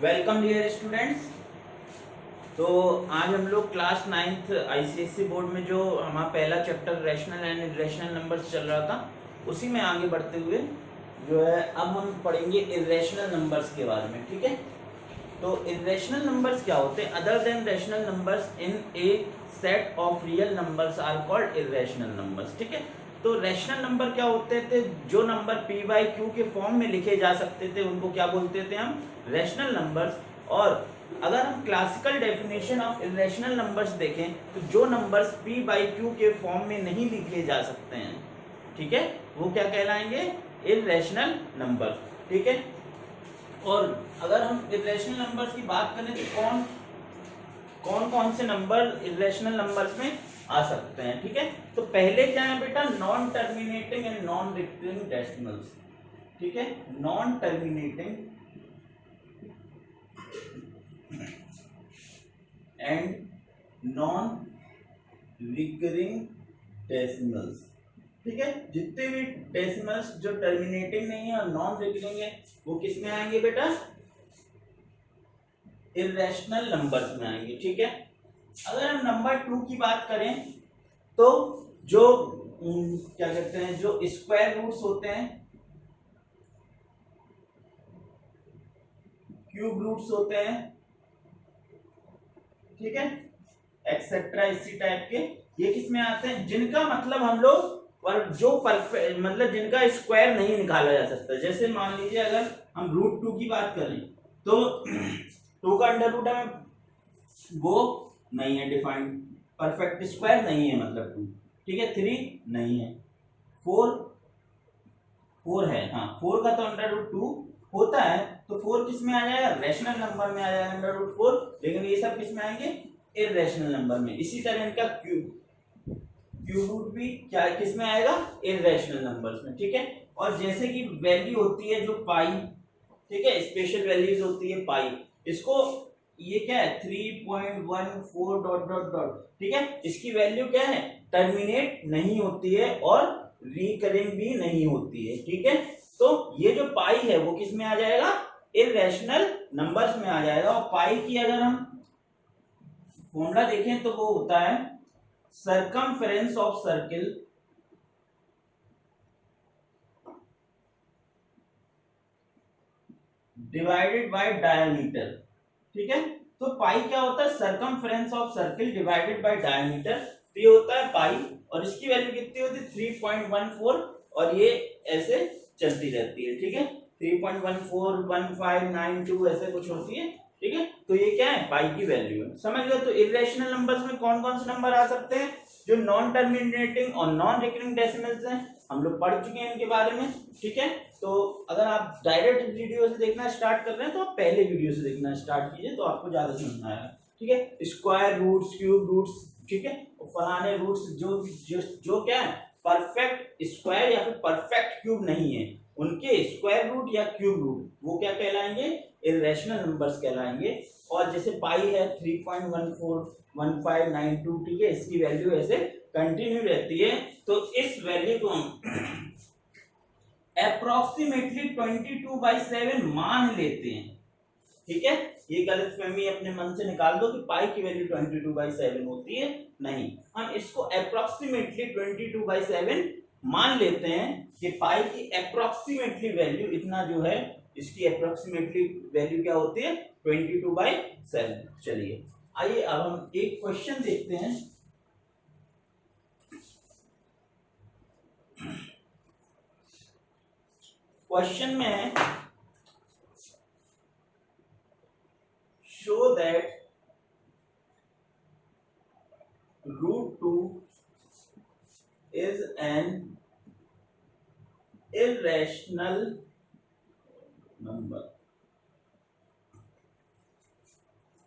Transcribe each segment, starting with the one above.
Welcome dear students. तो आज हम लोग क्लास 9th आईसीएसई बोर्ड में जो हमारा पहला chapter rational and irrational numbers चल रहा था उसी में आगे बढ़ते हुए जो है अब हम पढ़ेंगे इर्रेशनल नंबर्स के बारे में। ठीक है, तो इर्रेशनल नंबर्स क्या होते हैं? Other than rational numbers in a set of real numbers are called irrational numbers. ठीक है, तो रैशनल नंबर क्या होते थे? जो नंबर p बाई क्यू के फॉर्म में लिखे जा सकते थे उनको क्या बोलते थे हम? Rational numbers. और अगर हम classical definition of irrational numbers देखें तो जो नंबर्स p बाई क्यू के फॉर्म में नहीं लिखे जा सकते हैं, ठीक है, वो क्या कहलाएंगे? Irrational number. ठीक है, और अगर हम इर्रेशनल नंबर्स की बात करें तो कौन से नंबर इर्रेशनल नंबर्स में आ सकते हैं? ठीक है, तो पहले क्या है बेटा? Non terminating and non recurring decimals. ठीक है, non terminating and non recurring decimals. ठीक है, जितने भी डेसिमल्स जो टर्मिनेटिंग नहीं है और नॉन रिकरिंग है वो किस में आएंगे बेटा? इर्रेशनल नंबर्स में आएंगे। ठीक है, अगर हम नंबर 2 की बात करें तो जो क्या कहते हैं, जो स्क्वायर रूट्स होते हैं, क्यूब रूट्स होते हैं, ठीक है, एक्सेट्रा इसी टाइप के, ये किस में आते हैं? जिनका मतलब हम लोग पर जो परफेक्ट मतलब जिनका स्क्वायर नहीं निकाला जा सकता। जैसे मान लीजिए अगर हम रूट 2 की बात करें तो 2 का अंडर रूट हमें वो नहीं है डिफाइंड, परफेक्ट स्क्वायर नहीं है, मतलब 2। ठीक है, 3 नहीं है, 4 है, हाँ 4 का तो अंडर रूट 2 होता है, तो 4 किस में आ जाएगा? रैशनल नंबर में आ जाएगा अंडर रूट 4। लेकिन ये सब किस में आएंगे? इर्रेशनल नंबर में। इसी तरह इनका क्यूब रूट भी क्या किस में आएगा? इर्रेशनल नंबर्स में। ठीक है, और जैसे कि वैल्यू होती है जो पाई, ठीक है, स्पेशल वैल्यूज होती है पाई, इसको ये क्या है? 3.14 डॉट डॉट डॉट। ठीक है, इसकी वैल्यू क्या है? टर्मिनेट नहीं होती है और रिकरिंग भी नहीं होती है। ठीक है, तो ये जो पाई है वो किस में आ जाएगा? इर्रेशनल नंबर्स में आ जाएगा। और पाई की अगर हम फॉर्मूला देखें तो वो होता है circumference of circle divided by diameter. ठीक है, तो पाई क्या होता है? Circumference of circle divided by diameter. तो ये होता है पाई, और इसकी वैल्यू कितनी होती है? 3.14, और ये ऐसे चलती रहती है। ठीक है, 3.14, 1592 ऐसे कुछ होती है। ठीक है, तो ये क्या है? पाई की वैल्यू है। समझ गए? तो इर्रेशनल नंबर्स में कौन कौन से नंबर आ सकते हैं? जो नॉन टर्मिनेटिंग और नॉन रिकरिंग डेसिमल्स हैं, हम लोग पढ़ चुके हैं इनके बारे में। ठीक है, तो अगर आप डायरेक्ट वीडियो से देखना स्टार्ट कर रहे हैं तो आप पहले वीडियो से देखना स्टार्ट कीजिए, तो आपको ज्यादा समझ में आएगा। ठीक है, स्क्वायर रूट्स, क्यूब रूट्स, ठीक है, फलाने रूट्स जो क्या है? परफेक्ट स्क्वायर या फिर परफेक्ट क्यूब नहीं है, उनके स्क्वायर रूट या क्यूब रूट वो क्या कहलाएंगे? इर्रेशनल नंबर्स कहलाएंगे। और जैसे पाई है 3.141592, ठीक है, इसकी वैल्यू ऐसे कंटिन्यू रहती है, तो इस वैल्यू को हम अप्रोक्सीमेटली 22/7 मान लेते हैं। ठीक है, ये गलतफहमी अपने मन से निकाल दो कि पाई की वैल्यू 22/7 होती है, नहीं, हम इसको अप्रोक्सीमेटली 22/7 मान लेते हैं कि पाई की अप्रोक्सीमेटली वैल्यू इतना जो है, इसकी अप्रोक्सीमेटली वैल्यू क्या होती है? 22/7। चलिए आइए अब हम एक क्वेश्चन देखते हैं। क्वेश्चन में है show that root 2 is an irrational number।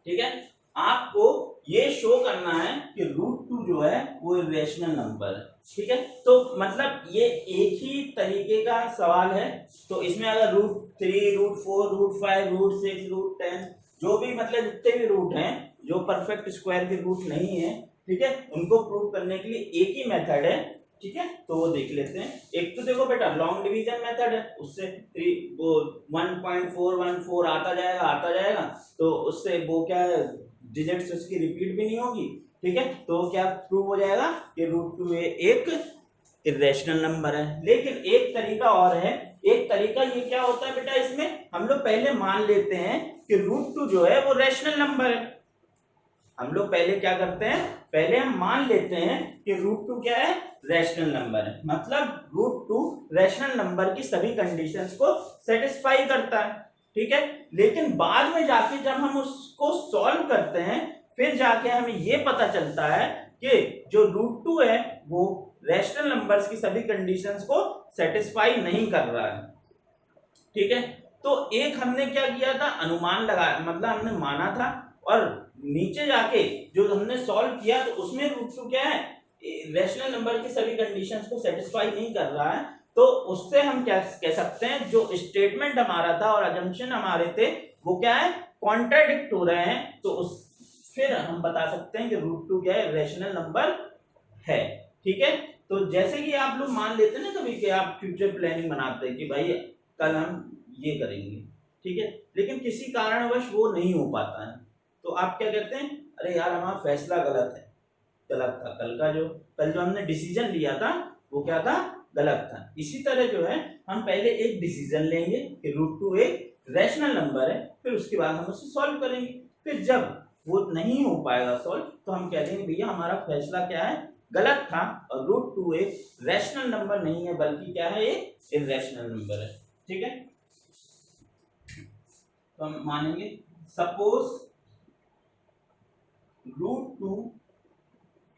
ठीक है, आपको ये शो करना है कि रूट 2 जो है वो इर्रेशनल नंबर है। ठीक है, तो मतलब ये एक ही तरीके का सवाल है, तो इसमें अगर root 3, root 4, root 5, root 6, root 10 जो भी मतलब जितने भी रूट हैं जो परफेक्ट स्क्वायर के रूट नहीं है, ठीक है, उनको प्रूव करने के लिए एक ही मेथड है। ठीक है, तो वो देख लेते हैं। एक तो देखो बेटा लॉन्ग डिवीजन मेथड है, उससे वो 1.414 आता जाएगा, तो उससे वो क्या है डिजिट्स उसकी रिपीट भी नहीं होगी। ठीक है, तो क्या प्रूव हो जाएगा कि √2 एक इरेशनल नंबर है। लेकिन एक तरीका और है, एक तरीका ये क्या होता है बेटा, इसमें हम लोग पहले मान लेते हैं कि √2 जो है वो रैशनल नंबर है। हम लोग पहले क्या करते हैं, पहले हम मान लेते हैं कि √2 क्या है, रैशनल नंबर है। मतलब √2 रैशनल नंबर की सभी कंडीशंस को सेटिस्फाई करता है। ठीक है, लेकिन बाद में जाके जब हम उसको सॉल्व करते हैं, फिर जाके हमें ये पता चलता है कि जो √2 है वो रैशनल नंबर्स की सभी कंडीशंस को सेटिस्फाई नहीं कर रहा है। ठीक है, तो एक हमने क्या किया था, अनुमान लगाया, मतलब हमने माना था, और नीचे जाके जो हमने सॉल्व किया तो उसमें √2 क्या है, रैशनल नंबर की सभी कंडीशंस को सेटिस्फाई नहीं कर रहा है। तो उससे हम क्या कह सकते हैं, जो स्टेटमेंट हमारा था और अजम्पशन हमारे थे वो क्या है, कॉन्ट्राडिक्ट हो रहे हैं। तो उस फिर हम बता सकते हैं कि √2 क्या है, रैशनल नंबर है। ठीक है, तो जैसे कि आप लोग मान लेते हैं ना कभी कि आप फ्यूचर प्लानिंग बनाते हैं कि भाई कल हम ये करेंगे, ठीक है, लेकिन किसी कारणवश वो नहीं हो पाता है, तो आप क्या कहते हैं, अरे यार हमारा फैसला गलत था, कल जो हमने डिसीजन लिया था वो क्या था, गलत था। इसी तरह जो है हम पहले एक डिसीजन लेंगे कि √2 एक रैशनल नंबर है, फिर उसके बाद हम उसे सॉल्व करेंगे। फिर जब वो नहीं हो पाएगा सॉल्व, तो हम कह देंगे भैया हमारा फैसला क्या है, गलत था, और √2 एक रैशनल नंबर नहीं है बल्कि क्या है, एक इररेशनल नंबर है। ठीक है, तो हम मानेंगे suppose √2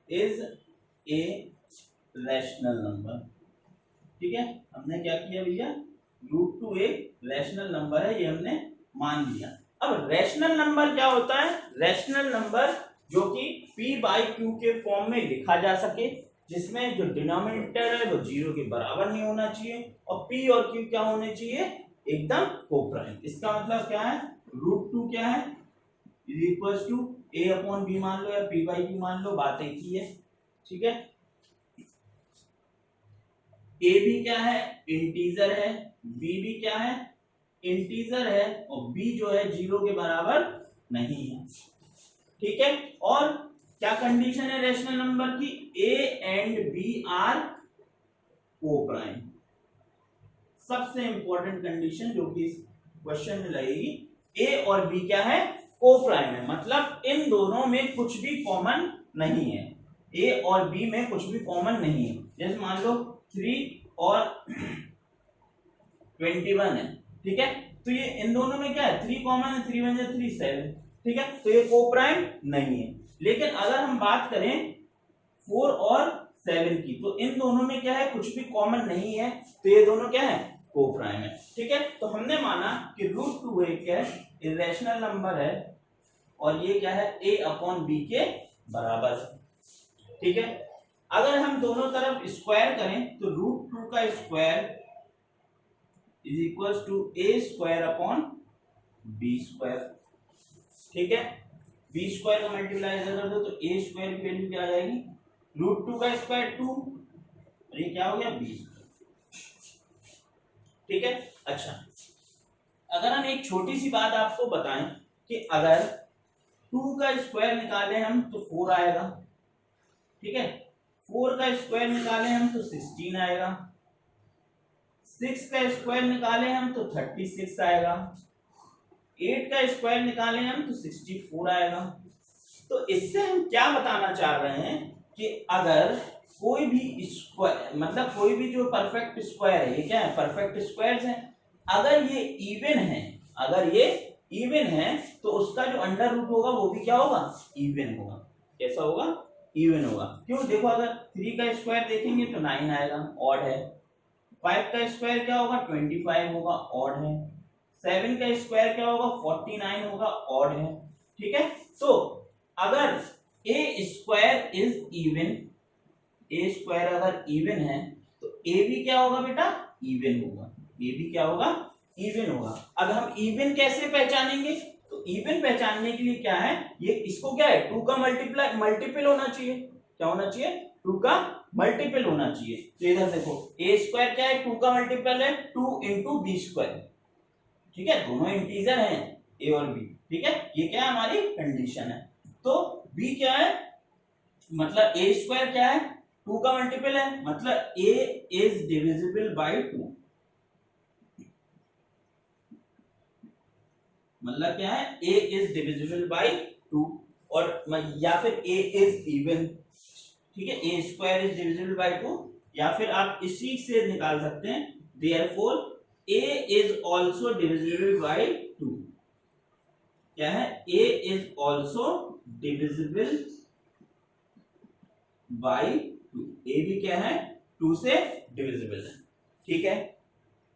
is a rational number. ठीक है, हमने क्या किया भैया, √2 एक रैशनल नंबर है, ये हमने मान लिया। अब रैशनल नंबर क्या होता है, रैशनल नंबर जो कि p/q के फॉर्म में लिखा जा सके, जिसमें जो डिनोमिनेटर है वो 0 के बराबर नहीं होना चाहिए, और p और q क्या होने चाहिए, एकदम कोप्राइम। इसका मतलब क्या है, √2 क्या है, इज इक्वल टू a/b मान लो या p/q मान लो, बात एक ही है। ठीक है, a भी क्या है, इंटीजर है, b भी क्या है, इंटीजर है, और b जो है 0 के बराबर नहीं है। ठीक है, और क्या कंडीशन है रैशनल नंबर की, a and b are coprime. सबसे इंपॉर्टेंट कंडीशन जो कि इस क्वेश्चन में लगेगी, a और b क्या है, कोप्राइम है, मतलब इन दोनों में कुछ भी कॉमन नहीं है, a और b में कुछ भी कॉमन नहीं है। जैसे मान लो 3 और 21 है, ठीक है, तो ये इन दोनों में क्या है, 3 कॉमन है, 3 1 3 7, ठीक है, तो ये कोप्राइम नहीं है। लेकिन अगर हम बात करें 4 और 7 की, तो इन दोनों में क्या है, कुछ भी कॉमन नहीं है, तो ये दोनों क्या है, कोप्राइम है। ठीक है, तो हमने माना कि √2 एक है इरेशनल नंबर है, और ये क्या है, a/b के बराबर है। ठीक है, अगर हम दोनों तरफ स्क्वायर करें तो √2 का square is equal to a²/b²। ठीक है, b² का मल्टीप्लाई कर दो तो a² की वैल्यू क्या आ जाएगी, √2 का स्क्वायर 2, और ये क्या हो गया, b²। ठीक है, अच्छा, अगर हम एक छोटी सी बात आपको बताएं कि अगर 2 का स्क्वायर निकालें हम तो 4 आएगा। ठीक है, 4 का स्क्वायर निकालें हम तो 16 आएगा, 6 का स्क्वायर निकालें हम तो 36 आएगा, 8 का स्क्वायर निकालें हम तो 64 आएगा। तो इससे हम क्या बताना चाह रहे हैं कि अगर कोई भी स्क्वायर, मतलब कोई भी जो परफेक्ट स्क्वायर है, ये क्या है, परफेक्ट स्क्वायर्स हैं, अगर ये इवन है, अगर ये इवन है, तो उसका जो अंडर रूट होगा वो भी क्या होगा, इवन होगा। कैसा होगा, इवन होगा। क्यों, देखो अगर 3 का स्क्वायर देखेंगे तो 9 आएगा, ऑड है। 5 का स्क्वायर क्या होगा, 25 होगा, ऑड है। 7 का स्क्वायर क्या होगा, 49 होगा, ऑड है। ठीक है, तो अगर a² इज इवन, a² अगर इवन है तो a भी क्या होगा बेटा, इवन होगा, a भी क्या होगा, इवन होगा। अब हम इवन कैसे पहचानेंगे, तो इवन पहचानने के लिए क्या है, ये इसको क्या है, 2 का मल्टीपल होना चाहिए। क्या होना चाहिए, 2 का मल्टीपल होना चाहिए। तो इधर देखो a स्क्वायर क्या है, 2 का मल्टीपल है 2 इंटू बी स्क्वायर, ठीक है, दोनों इंटीजर हैं a और b, ठीक है, ये क्या है हमारी कंडीशन है। तो b क्या है, मतलब a स्क्वायर क्या है, 2 का मल्टीपल है, मतलब a इज डिविजिबल बाय 2, मतलब क्या है a इज डिविजिबल बाय 2, और या फिर a इज इवन, ठीक है, a square is divisible by 2, या फिर आप इसी से निकाल सकते हैं therefore a is also divisible by 2, क्या है, a is also divisible by 2, a भी क्या है 2 से डिविजिबल है, ठीक है,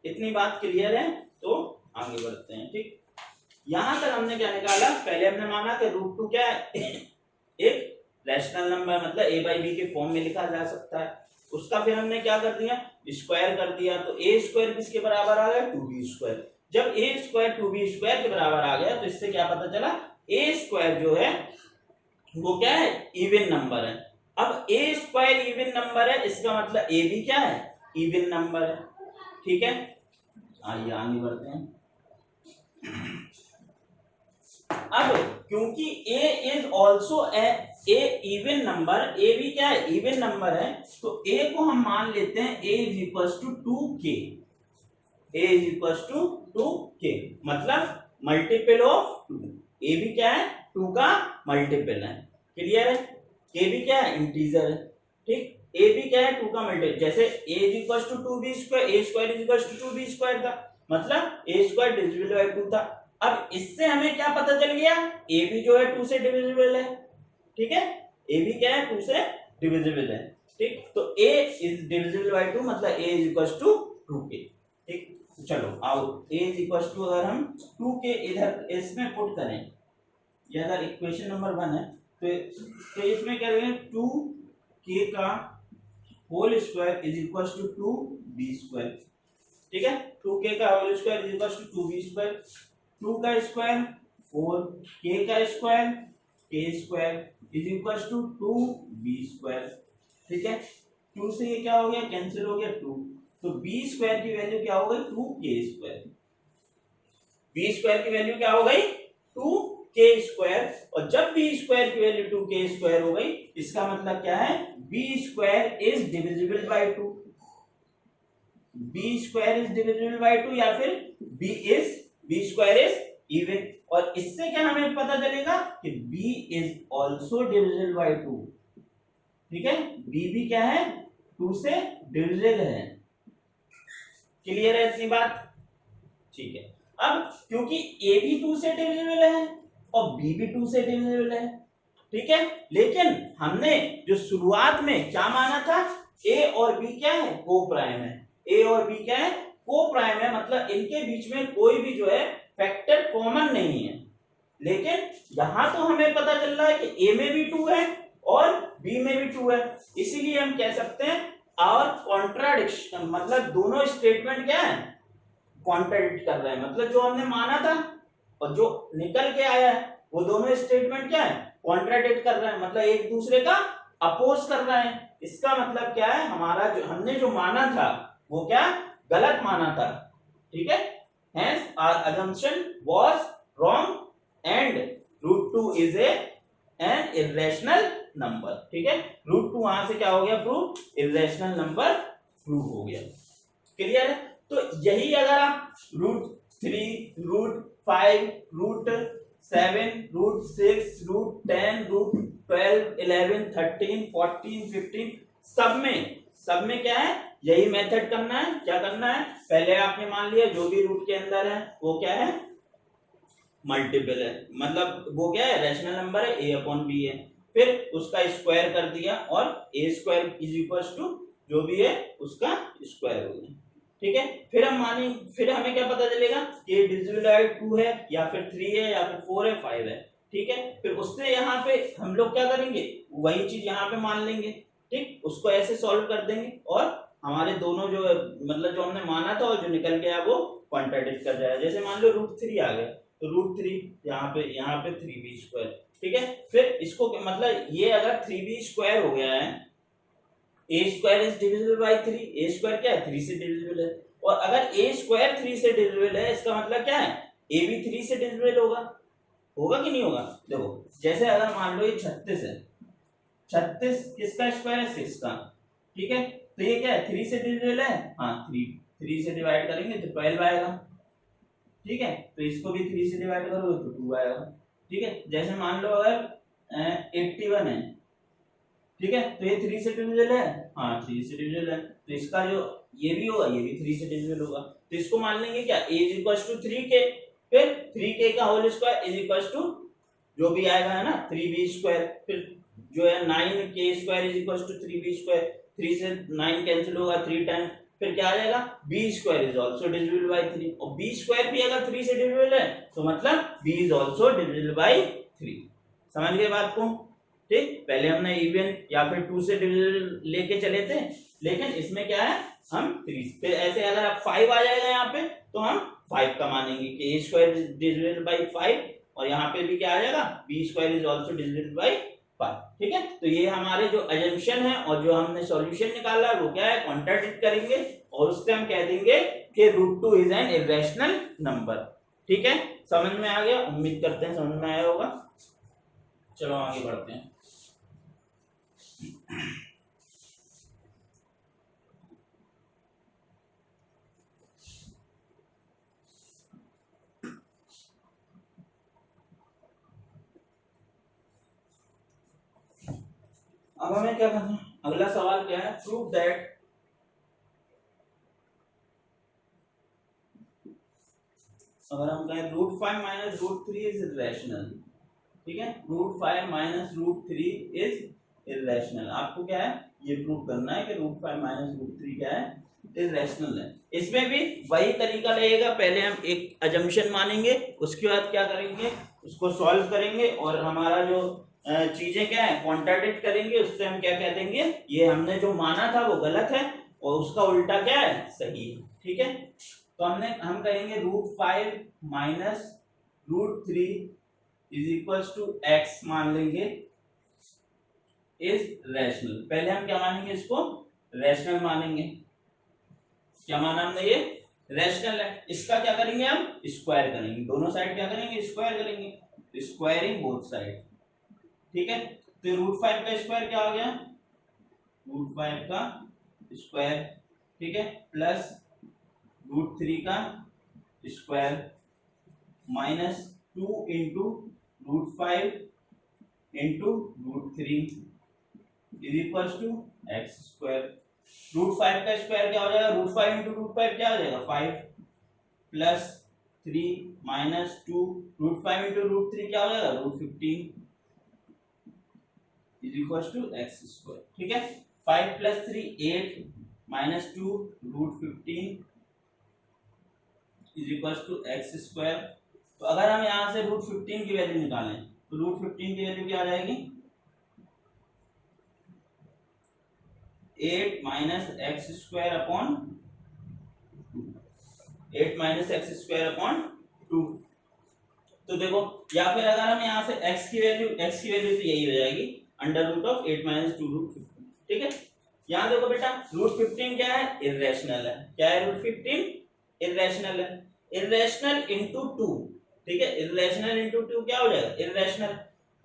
इतनी बात क्लियर है। तो आगे बढ़ते हैं, ठीक, यहां तक हमने क्या निकाला, पहले हमने माना कि √2 क्या है एक रैशनल नंबर, मतलब a बाई बी के फॉर्म में लिखा जा सकता है, उसका फिर हमने क्या कर दिया, स्क्वायर कर दिया, तो a स्क्वायर किसके बराबर आ गया, 2b स्क्वायर। जब a स्क्वायर 2b स्क्वायर के बराबर आ गया तो इससे क्या पता चला, a स्क्वायर जो है वो क्या है, इवन नंबर है। अब a स्क्वायर इवन नंबर है, इसका मतलब a भी क्या है, इवन नंबर है, ठीक है। आइए आगे बढ़ते हैं। अब क्योंकि a is also a even number, a भी क्या है, इवन नंबर है, तो a को हम मान लेते हैं a is equal to 2k, a is equal to 2k, मतलब मल्टीपल ऑफ 2, a भी क्या है 2 का मल्टीपल है, क्लियर है, a भी क्या है इंटीजर है, ठीक, a भी क्या है 2 का मल्टीपल, जैसे a is equal to 2b square, a square is equal to 2b square था, मतलब a स्क्वायर डिविजिबल बाय 2 था। अब इससे हमें क्या पता चल गया, a भी जो है 2 से डिविजिबल है, ठीक है, a भी क्या है 2 से डिविजिबल है, ठीक, तो a इज डिविजिबल बाय 2, मतलब a is equal to 2k, ठीक, चलो आओ a इज इक्वल टू, अगर हम 2k इधर इसमें पुट करें, ये अगर इक्वेशन नंबर 1 है तो इसमें क्या करेंगे, 2k का whole square is equal to 2b square, ठीक है, 2k का whole square is equal to 2b square, 2 का स्क्वायर 4, k का square k square is equal to 2b square, ठीक है, 2 से ये क्या हो गया, कैंसिल हो गया 2, तो b स्क्वायर की वैल्यू क्या हो गई, 2k स्क्वायर, b स्क्वायर की वैल्यू क्या हो गई 2k स्क्वायर, और जब b स्क्वायर की वैल्यू 2k स्क्वायर हो गई, इसका मतलब क्या है, b square is divisible by 2, b square is divisible by 2, या फिर b स्क्वायर इज इवन, और इससे क्या हमें पता चलेगा कि b is also divisible by 2, ठीक है, b भी क्या है 2 से डिविजिबल है, क्लियर है इतनी बात, ठीक है। अब क्योंकि a भी 2 से डिविजिबल है और b भी 2 से डिविजिबल है, ठीक है, लेकिन हमने जो शुरुआत में क्या माना था, a और b क्या है, को प्राइम है, a और b क्या है, को प्राइम है, मतलब इनके बीच में कोई भी जो है फैक्टर कॉमन नहीं है, लेकिन यहां तो हमें पता चल रहा है कि a में भी 2 है और b में भी 2 है, इसीलिए हम कह सकते हैं और कॉन्ट्राडिक्शन, मतलब दोनों स्टेटमेंट क्या है, कॉन्ट्राडिक्ट कर रहे हैं, मतलब जो हमने माना था और जो निकल के आया है वो दोनों स्टेटमेंट क्या है, कॉन्ट्राडिक्ट कर रहे हैं, मतलब एक दूसरे का अपोज कर रहे हैं, इसका मतलब क्या है, हमारा जो हमने जो माना था वो क्या गलत माना था, ठीक है, hence our assumption was wrong and √2 is an irrational number, ठीक है, √2 वहां से क्या हो गया, प्रूव irrational नंबर प्रूव हो गया, क्लियर है। तो यही अगर आप √3, √5, √7, √6, √10, √12, 11, 13, 14, 15 सब में क्या है, यही मेथड करना है, क्या करना है, पहले आपने मान लिया जो भी रूट के अंदर है वो क्या है, मल्टीपल है, मतलब वो क्या है, रैशनल नंबर है, a अपॉन b है, फिर उसका स्क्वायर कर दिया और a square is equal to जो भी है उसका स्क्वायर हो गया, ठीक है, फिर हमें क्या पता चलेगा कि डिविजिबल बाय 2 है या फिर 3 है या फिर 4 है 5 है, ठीक है, फिर उससे यहाँ पे हम लोग क्या करेंगे, वही चीज यहाँ पे मान लेंगे, ठीक, उसको ऐसे सॉल्व कर देंगे और हमारे दोनों जो मतलब जो हमने माना था और जो निकल गया वो कॉन्ट्राडिक्ट कर जाएगा, जैसे मान लो √3 आ गया तो √3 यहाँ पे 3b स्क्वायर, ठीक है, फिर इसको मतलब ये अगर 3b स्क्वायर हो गया है a square is divisible by 3, a square क्या है 3 से डिविजिबल है, और अगर ए स्क्वायर 3 से डिविजिबल है इसका मतलब क्या है ए भी 3 से डिविजिबल होगा, होगा कि नहीं होगा। देखो जैसे अगर मान लो ये 36 है, 36 किसका स्क्वायर है 6 का, ठीक है, तो ये क्या है 3 से डिविजिबल है, हाँ 3 से डिवाइड करेंगे तो 12 आएगा, ठीक है, तो इसको भी 3 से डिवाइड करोगे तो 2 आएगा, ठीक है। जैसे मान लो अगर 81 है, ठीक है, तो ये 3 से डिविजिबल है, हाँ 3 से डिविजिबल है, तो इसका जो ये भी होगा ये भी 3 से डिविजिबल होगा, तो इसको मान लेंगे क्या a is equal to 3k, फिर 3k का whole square is equal to जो भी आएगा है ना 3b स्क्वायर, फिर जो है 9k square is equal to 3b square, 3 से 9 कैंसिल होगा 3 टाइम, फिर क्या आ जाएगा b square is also divisible by 3, और b स्क्वायर भी अगर 3 से डिविजिबल है तो मतलब b is also divisible by 3। समझ गए बात को, ठीक। पहले हमने इवन या फिर 2 से डिविजिबल लेके चले थे, लेकिन इसमें क्या है हम 3, फिर ऐसे अगर आप 5 आ जाएगा यहाँ पे तो हम 5 का मानेंगे कि a square is divisible by 5, और यहाँ पे भी क्या आ जाएगा b square is also divisible by 5, ठीक है। तो ये हमारे जो अजम्पशन है और जो हमने सॉल्यूशन निकाला है वो क्या है कॉन्ट्राडिक्ट करेंगे, और उससे हम कह देंगे कि √2 इज एन इर्रेशनल नंबर, ठीक है। समझ में आ गया, उम्मीद करते हैं समझ में आया होगा। चलो आगे बढ़ते हैं। अब हमें क्या करना है, अगला सवाल क्या है, प्रूव दैट अगर हम कहें √5 माइनस √3 इज इर्रेशनल, ठीक है, √5 माइनस √3 इज इर्रेशनल, आपको क्या है ये प्रूव करना है कि √5 माइनस √3 क्या है इर्रेशनल है। इसमें भी वही तरीका लगेगा, पहले हम एक अजम्पशन मानेंगे, उसके बाद क्या करेंगे उसको सॉल्व करेंगे, और हमारा जो चीजें क्या है कॉन्ट्राडिक्ट करेंगे, उससे हम क्या कह देंगे ये हमने जो माना था वो गलत है और उसका उल्टा क्या है सही है, ठीक है। तो हम कहेंगे √5 minus √3 is equal to x मान लेंगे इज रैशनल। पहले हम क्या मानेंगे इसको रैशनल मानेंगे, क्या माना हमने ये रैशनल है, इसका क्या करेंगे हम स्क्वायर करेंगे, दोनों साइड क्या करेंगे स्क्वायर करेंगे, स्क्वायरिंग बोथ साइड, ठीक है। तो √5 का स्क्वायर क्या हो गया √5 का स्क्वायर, ठीक है, प्लस √3 का square minus 2 into √5 into √3 is equal to x square. √5 का स्क्वायर क्या हो जाएगा √5 इंटू √5 क्या हो जाएगा 5 प्लस 3 माइनस 2 √5 इंटू √3 क्या हो जाएगा √15 is equal to x square, ठीक है। 5 plus 3 8 minus 2 √15 is equal to x square. तो अगर हम यहाँ से √15 की वैल्यू निकालें तो √15 की वैल्यू क्या आ जाएगी 8 minus x square upon 8 minus x square upon 2। तो देखो या फिर अगर हम यहाँ से x की वैल्यू तो यही हो जाएगी √8 माइनस 2 √15, ठीक है। यहाँ देखो बेटा √15 क्या है इर्रेशनल है, क्या है √15 इर्रेशनल है, इर्रेशनल इंटू 2, ठीक है, इर्रेशनल इंटू 2 क्या हो जाएगा इर्रेशनल,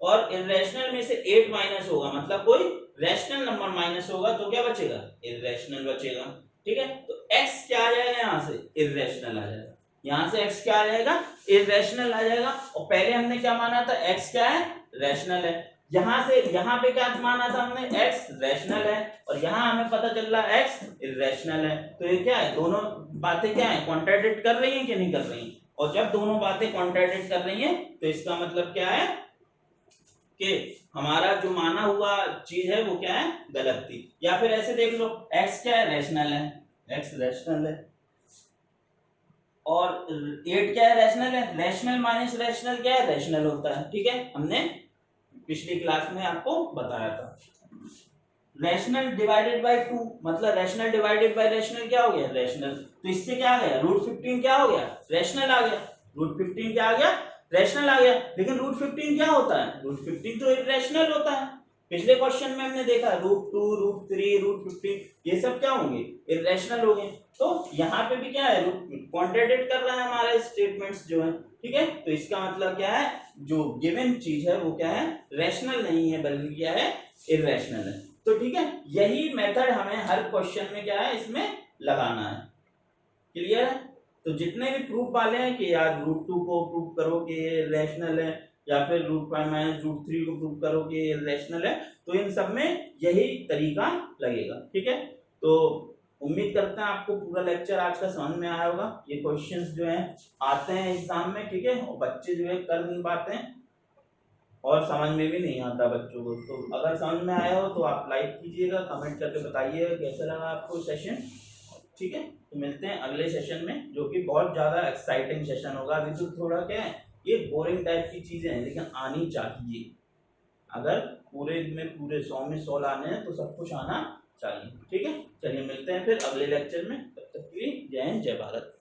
और इर्रेशनल में से 8 माइनस होगा मतलब कोई रैशनल नंबर माइनस होगा तो क्या बचेगा इर्रेशनल बचेगा, ठीक है। तो x क्या आ जाएगा यहाँ से इर्रेशनल आ जाएगा, यहाँ से x क्या आ जाएगा इर्रेशनल आ जाएगा, और पहले हमने क्या माना था x क्या है रैशनल है, यहाँ से यहाँ पे क्या माना था हमने x रैशनल है, और यहाँ हमें पता चल रहा है x इर्रेशनल है। तो ये क्या है दोनों बातें क्या है कॉन्ट्राडिक्ट कर रही हैं कि नहीं कर रही हैं, और जब दोनों बातें कॉन्ट्राडिक्ट कर रही हैं तो इसका मतलब क्या है कि हमारा जो माना हुआ चीज है वो क्या है गलत थी। या फिर ऐसे देख लो x क्या है रैशनल है, x रैशनल है, और 8 क्या है रैशनल है, रैशनल माइनस रैशनल क्या है रैशनल होता है, ठीक है, हमने पिछली क्लास में आपको बताया था। रैशनल डिवाइडेड बाय 2 मतलब रैशनल डिवाइडेड बाय रैशनल क्या हो गया रैशनल, तो इससे क्या आ गया √15 क्या हो गया रैशनल आ गया, √15 क्या आ गया रैशनल आ गया, लेकिन √15 क्या होता है √15 तो इर्रेशनल होता है, पिछले क्वेश्चन में हमने देखा √2, √3, √15 ये सब क्या होंगे, इरेशनल होंगे। तो यहाँ पे भी क्या है, कॉन्ट्रडिक्ट कर रहा है हमारे स्टेटमेंट्स जो है, ठीक है। तो इसका मतलब क्या है, जो गिवन चीज है वो क्या है, रैशनल नहीं है बल्कि क्या है, इरेशनल है। तो ठीक है, यही मेथड हमें हर क्वेश्चन में क्या है, इसमें लगाना है। क्लियर है। तो जितने भी प्रूफ वाले हैं कि यार √2 को प्रूफ करो कि ये रैशनल है, या फिर √5 - √3 को प्रूफ करो कि ये रैशनल है, तो इन सब में यही तरीका लगेगा, ठीक है। तो उम्मीद करते हैं आपको पूरा लेक्चर आज का समझ में आया होगा। ये क्वेश्चंस जो हैं आते हैं एग्जाम में, ठीक है, और बच्चे जो है कर नहीं पाते हैं और समझ में भी नहीं आता बच्चों को। तो अगर समझ में आया हो तो आप लाइक कीजिएगा, कमेंट करके बताइएगा कैसा लगा आपको सेशन, ठीक है। तो मिलते हैं अगले सेशन में, जो कि बहुत ज़्यादा एक्साइटिंग सेशन होगा। अभी तो थोड़ा क्या है, ये बोरिंग टाइप की चीज़ें हैं, लेकिन आनी चाहिए। अगर पूरे 100 में 100 लाने हैं तो सब कुछ आना चाहिए, ठीक है। चलिए मिलते हैं फिर अगले लेक्चर में, तब तक के लिए जय हिंद, जय भारत।